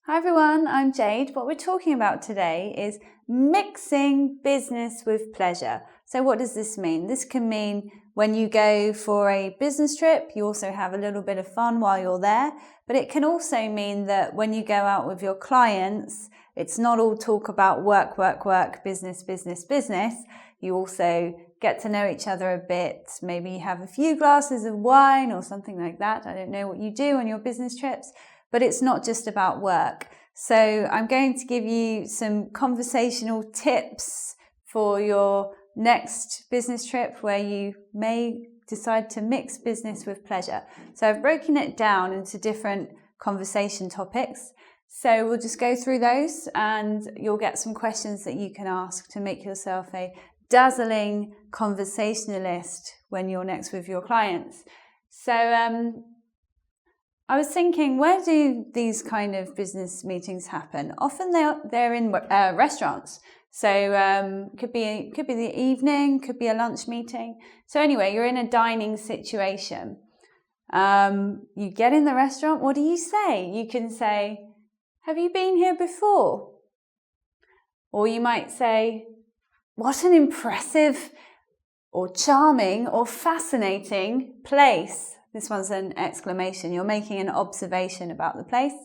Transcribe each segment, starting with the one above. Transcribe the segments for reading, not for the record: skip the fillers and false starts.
Hi everyone, I'm Jade. What we're talking about today is mixing business with pleasure. So what does this mean? This can mean when you go for a business trip, you also have a little bit of fun while you're there. But it can also mean that when you go out with your clients, it's not all talk about work, business. You also get to know each other a bit. Maybe you have a few glasses of wine or something like that. I don't know what you do on your business trips. But it's not just about work. So I'm going to give you some conversational tips for your next business trip where you may decide to mix business with pleasure. So I've broken it down into different conversation topics. So we'll just go through those and you'll get some questions that you can ask to make yourself a dazzling conversationalist when you're next with your clients. So, I was thinking, where do these kind of business meetings happen? Often they're in restaurants. So could be the evening, could be a lunch meeting. So anyway, you're in a dining situation. You get in the restaurant. What do you say? You can say, "Have you been here before?" Or you might say, "What an impressive or charming or fascinating place." This one's an exclamation. You're making an observation about the place.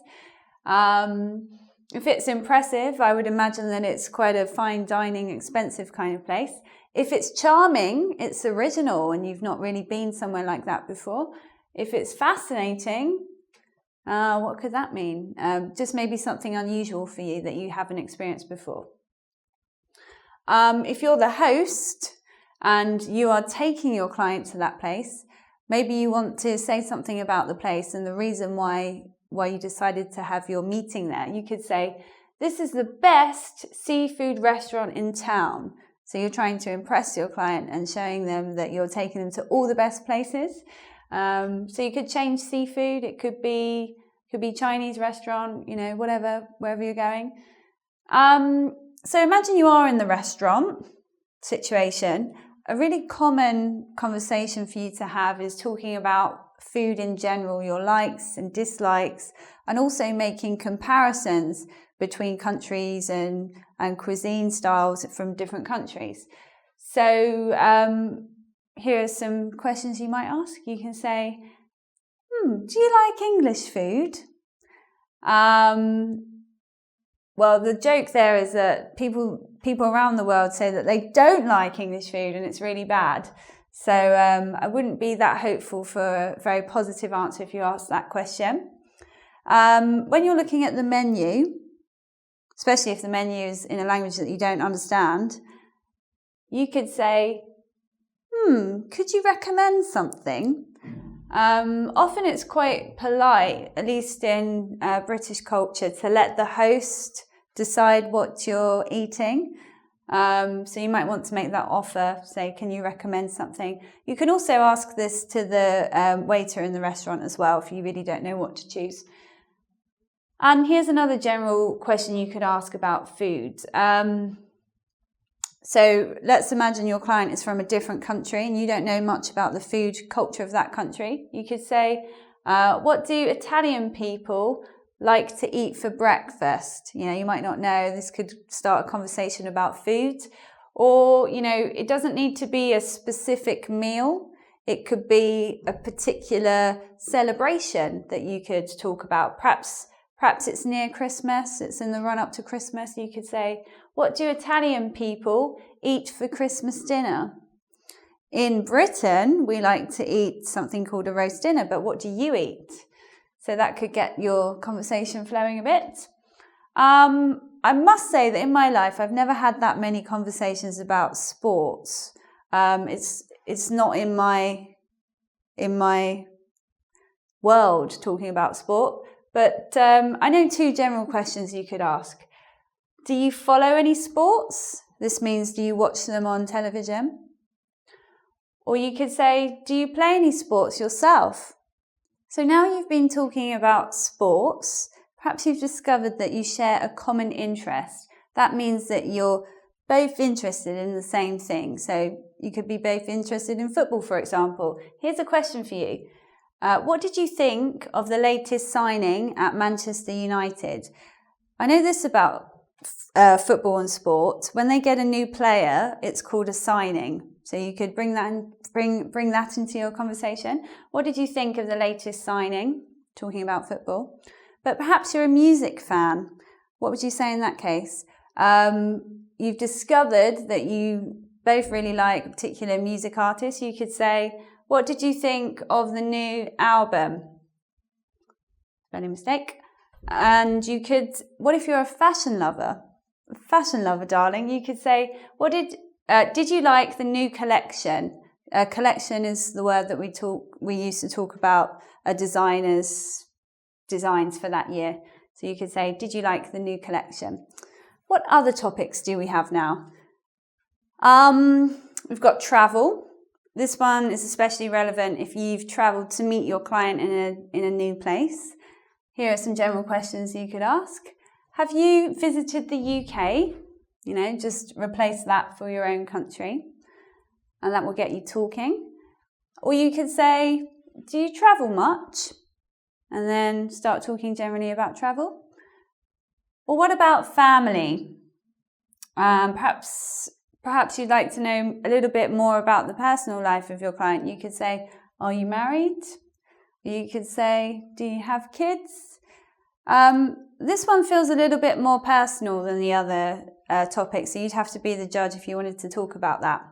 If it's impressive, I would imagine that it's quite a fine dining, expensive kind of place. If it's charming, it's original and you've not really been somewhere like that before. If it's fascinating, what could that mean? Just maybe something unusual for you that you haven't experienced before. If you're the host and you are taking your client to that place, maybe you want to say something about the place and the reason why you decided to have your meeting there. You could say, "This is the best seafood restaurant in town." So you're trying to impress your client and showing them that you're taking them to all the best places. So you could change seafood. It could be Chinese restaurant, wherever you're going. So imagine you are in the restaurant situation. A really common conversation for you to have is talking about food in general, your likes and dislikes, and also making comparisons between countries and cuisine styles from different countries. So here are some questions you might ask. You can say, "Do you like English food?" Well, the joke there is that people around the world say that they don't like English food and it's really bad. So I wouldn't be that hopeful for a very positive answer if you ask that question. When you're looking at the menu, especially if the menu is in a language that you don't understand, you could say, "Could you recommend something?" Often it's quite polite, at least in British culture, to let the host decide what you're eating. So you might want to make that offer, say, "Can you recommend something?" You can also ask this to the waiter in the restaurant as well if you really don't know what to choose. And here's another general question you could ask about food. So let's imagine your client is from a different country and you don't know much about the food culture of that country. You could say, "What do Italian people like to eat for breakfast?" You might not know. This could start a conversation about food. Or, it doesn't need to be a specific meal. It could be a particular celebration that you could talk about. Perhaps it's near Christmas. It's in the run-up to Christmas. You could say, "What do Italian people eat for Christmas dinner?" In Britain, we like to eat something called a roast dinner, but what do you eat? So that could get your conversation flowing a bit. I must say that in my life, I've never had that many conversations about sports. It's not in my world talking about sport. But I know two general questions you could ask. Do you follow any sports? This means, do you watch them on television? Or you could say, do you play any sports yourself? So now you've been talking about sports. Perhaps you've discovered that you share a common interest. That means that you're both interested in the same thing. So you could be both interested in football, for example. Here's a question for you. What did you think of the latest signing at Manchester United? I know this about football and sport. When they get a new player, it's called a signing. So you could bring that into your conversation. What did you think of the latest signing? Talking about football. But perhaps you're a music fan. What would you say in that case? You've discovered that you both really like a particular music artist. You could say, what did you think of the new album? Spelling mistake. And you could, what if you're a fashion lover? A fashion lover, darling. You could say, what did you like the new collection? Collection is the word that we used to talk about a designer's designs for that year. So you could say, did you like the new collection? What other topics do we have now? We've got travel. This one is especially relevant if you've traveled to meet your client in a new place. Here are some general questions you could ask. Have you visited the UK? Just replace that for your own country. And that will get you talking. Or you could say, do you travel much? And then start talking generally about travel. Or what about family? Perhaps you'd like to know a little bit more about the personal life of your client. You could say, are you married? You could say, do you have kids? This one feels a little bit more personal than the other topics, so you'd have to be the judge if you wanted to talk about that.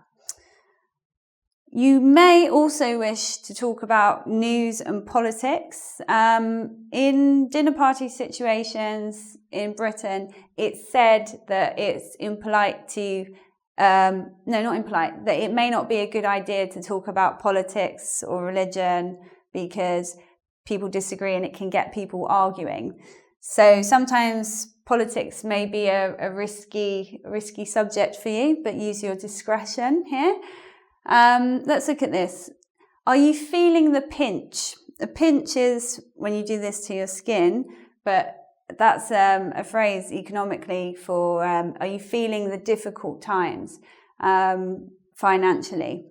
You may also wish to talk about news and politics. In dinner party situations in Britain, it's said that it's impolite to, that it may not be a good idea to talk about politics or religion because people disagree and it can get people arguing. So sometimes politics may be a risky subject for you, but use your discretion here. Let's look at this. Are you feeling the pinch? A pinch is when you do this to your skin, but that's a phrase economically for are you feeling the difficult times financially?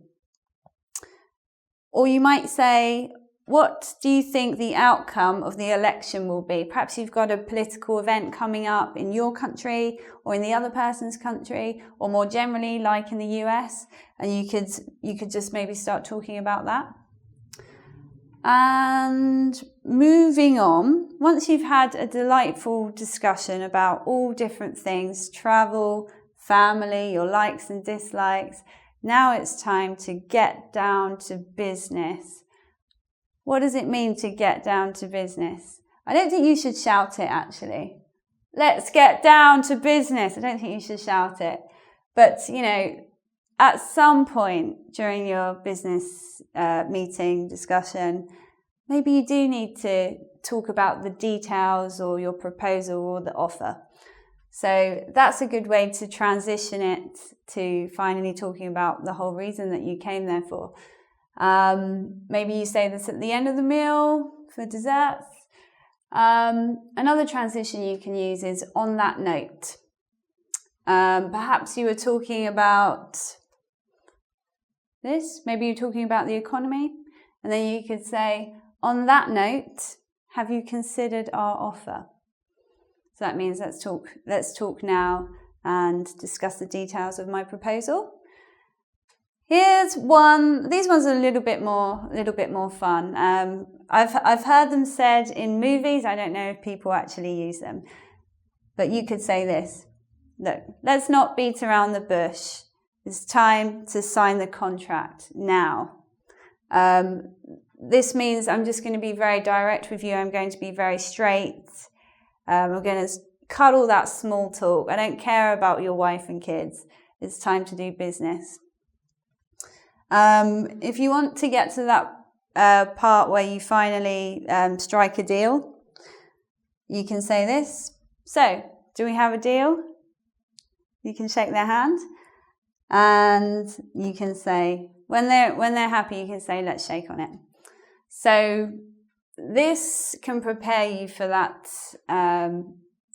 Or you might say, what do you think the outcome of the election will be? Perhaps you've got a political event coming up in your country or in the other person's country, or more generally, like in the US, and you could just maybe start talking about that. And moving on, once you've had a delightful discussion about all different things, travel, family, your likes and dislikes, now it's time to get down to business. What does it mean to get down to business? I don't think you should shout it, actually. Let's get down to business. I don't think you should shout it. But, at some point during your business meeting, discussion, maybe you do need to talk about the details or your proposal or the offer. So that's a good way to transition it to finally talking about the whole reason that you came there for. Maybe you say this at the end of the meal for desserts. Another transition you can use is on that note. Perhaps you were talking about this. Maybe you're talking about the economy. And then you could say, on that note, have you considered our offer? So that means let's talk now and discuss the details of my proposal. Here's one. These ones are a little bit more fun. I've heard them said in movies. I don't know if people actually use them, but you could say this. Look, let's not beat around the bush. It's time to sign the contract now. This means I'm just going to be very direct with you. I'm going to be very straight. We're going to cut all that small talk. I don't care about your wife and kids. It's time to do business. If you want to get to that part where you finally strike a deal, you can say this. So, do we have a deal? You can shake their hand, and you can say, when they're happy, you can say, let's shake on it. So this can prepare you for that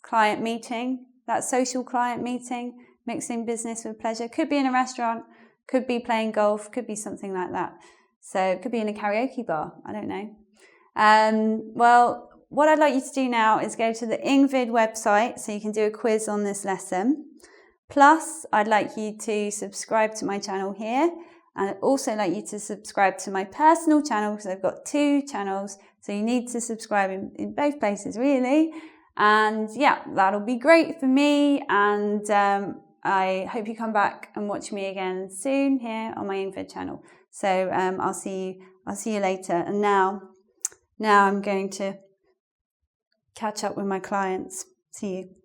client meeting, that social client meeting, mixing business with pleasure. Could be in a restaurant, could be playing golf, could be something like that. So it could be in a karaoke bar, I don't know. Well, what I'd like you to do now is go to the engVid website so you can do a quiz on this lesson. Plus, I'd like you to subscribe to my channel here. And I'd also like you to subscribe to my personal channel because I've got 2 channels. So you need to subscribe in both places, really. And yeah, that'll be great for me. And I hope you come back and watch me again soon here on my engVid channel. So I'll see you later. And now I'm going to catch up with my clients. See you.